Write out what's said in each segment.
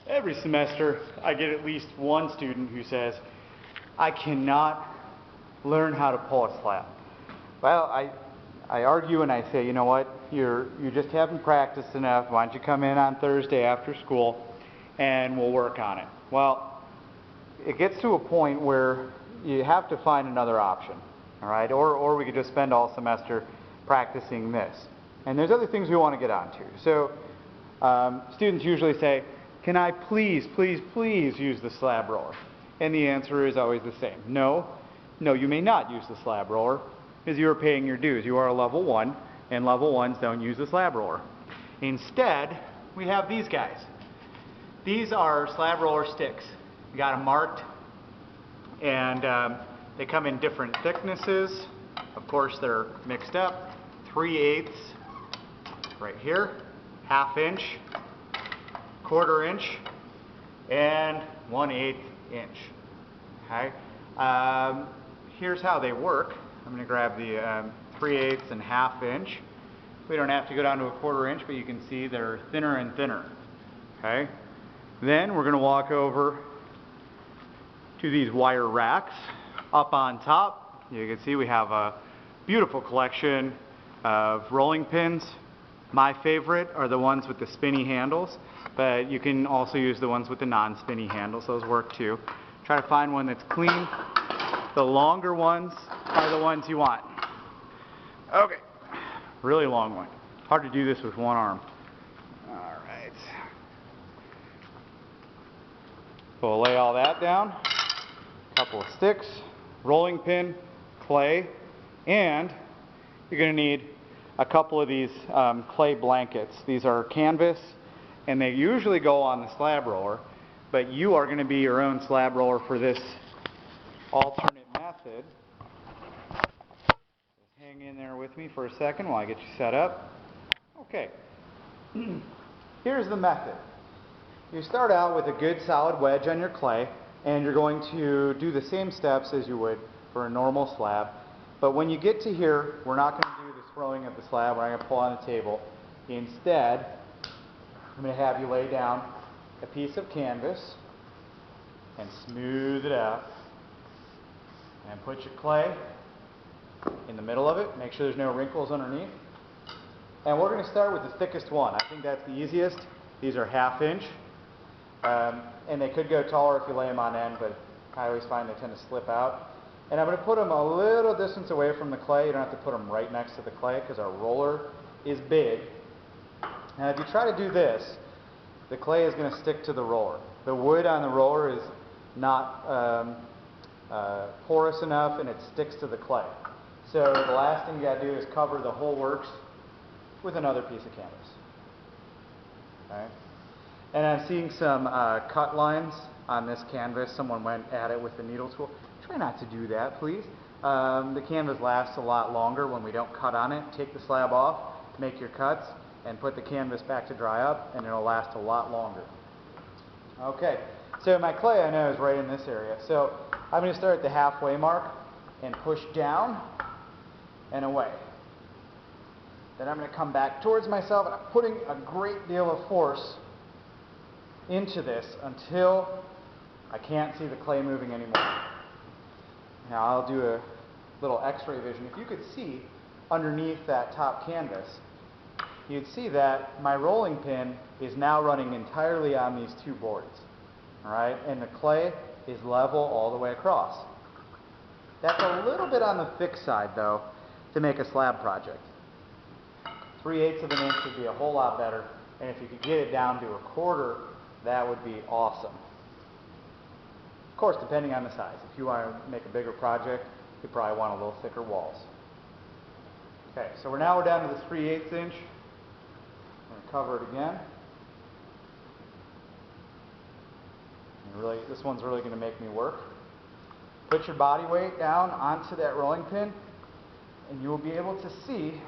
Every semester, I get at least one student who says, I cannot learn how to pull a slab. Well, I argue and I say, you know what, you just haven't practiced enough. Why don't you come in on Thursday after school and we'll work on it. Well, it gets to a point where you have to find another option, all right? Or we could just spend all semester practicing this. And there's other things we want to get onto. So students usually say, can I please, please, please use the slab roller? And the answer is always the same. No, you may not use the slab roller because you are paying your dues. You are a level 1, and level 1s don't use the slab roller. Instead, we have these guys. These are slab roller sticks. We got them marked, and they come in different thicknesses. Of course, they're mixed up. 3/8 right here, 1/2 inch, 1/4 inch, and 1/8 inch. Okay. Here's how they work. I'm going to grab the 3/8 and 1/2 inch. We don't have to go down to a 1/4 inch, but you can see they're thinner and thinner. Okay. Then we're going to walk over to these wire racks. Up on top, you can see we have a beautiful collection of rolling pins. My favorite are the ones with the spinny handles, but you can also use the ones with the non-spinny handles. Those work too. Try to find one that's clean. The longer ones are the ones you want. Okay, really long one. Hard to do this with one arm. All right. We'll lay all that down. A couple of sticks, rolling pin, clay, and you're going to need a couple of these clay blankets. These are canvas, and they usually go on the slab roller, but you are going to be your own slab roller for this alternate method. Just hang in there with me for a second while I get you set up. Okay, here's the method. You start out with a good solid wedge on your clay, and you're going to do the same steps as you would for a normal slab. But when you get to here, we're not going to do the throwing of the slab. We're not going to pull on the table. Instead, I'm going to have you lay down a piece of canvas and smooth it out. And put your clay in the middle of it. Make sure there's no wrinkles underneath. And we're going to start with the thickest one. I think that's the easiest. These are 1/2 inch. And they could go taller if you lay them on end, but I always find they tend to slip out. And I'm going to put them a little distance away from the clay. You don't have to put them right next to the clay because our roller is big. Now if you try to do this, the clay is going to stick to the roller. The wood on the roller is not porous enough, and it sticks to the clay. So the last thing you got to do is cover the whole works with another piece of canvas. Okay. And I'm seeing some cut lines on this canvas. Someone went at it with the needle tool. Try not to do that, please. The canvas lasts a lot longer when we don't cut on it. Take the slab off, make your cuts, and put the canvas back to dry up, and it'll last a lot longer. Okay, so my clay I know is right in this area. So I'm going to start at the halfway mark and push down and away. Then I'm going to come back towards myself, and I'm putting a great deal of force into this until I can't see the clay moving anymore. Now I'll do a little x-ray vision. If you could see underneath that top canvas, you'd see that my rolling pin is now running entirely on these two boards. All right, and the clay is level all the way across. That's a little bit on the thick side though to make a slab project. 3/8 of an inch would be a whole lot better, and if you could get it down to a 1/4, that would be awesome. Of course, depending on the size. If you want to make a bigger project, you probably want a little thicker walls. Okay, so we're down to the 3/8 inch. I'm going to cover it again. And this one's really going to make me work. Put your body weight down onto that rolling pin, and you will be able to see.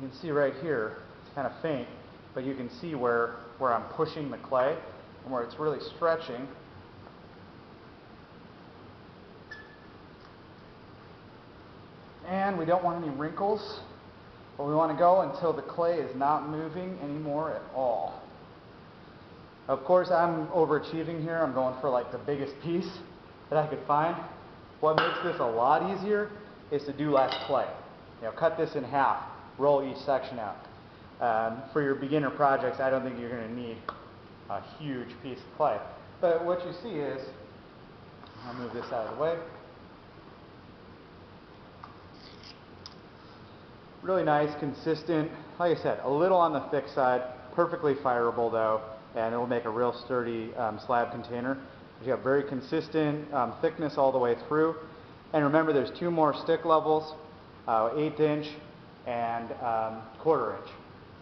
You can see right here, it's kind of faint, but you can see where I'm pushing the clay and where it's really stretching. And we don't want any wrinkles, but we want to go until the clay is not moving anymore at all. Of course, I'm overachieving here. I'm going for like the biggest piece that I could find. What makes this a lot easier is to do less clay. You know, cut this in half, roll each section out. For your beginner projects, I don't think you're going to need a huge piece of clay. But what you see is, I'll move this out of the way. Really nice, consistent, like I said, a little on the thick side, perfectly fireable though, and it will make a real sturdy slab container. You have very consistent thickness all the way through. And remember, there's two more stick levels, 1/8 inch and 1/4 inch.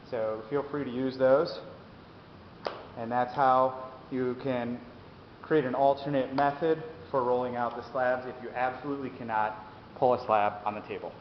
So feel free to use those. And that's how you can create an alternate method for rolling out the slabs if you absolutely cannot pull a slab on the table.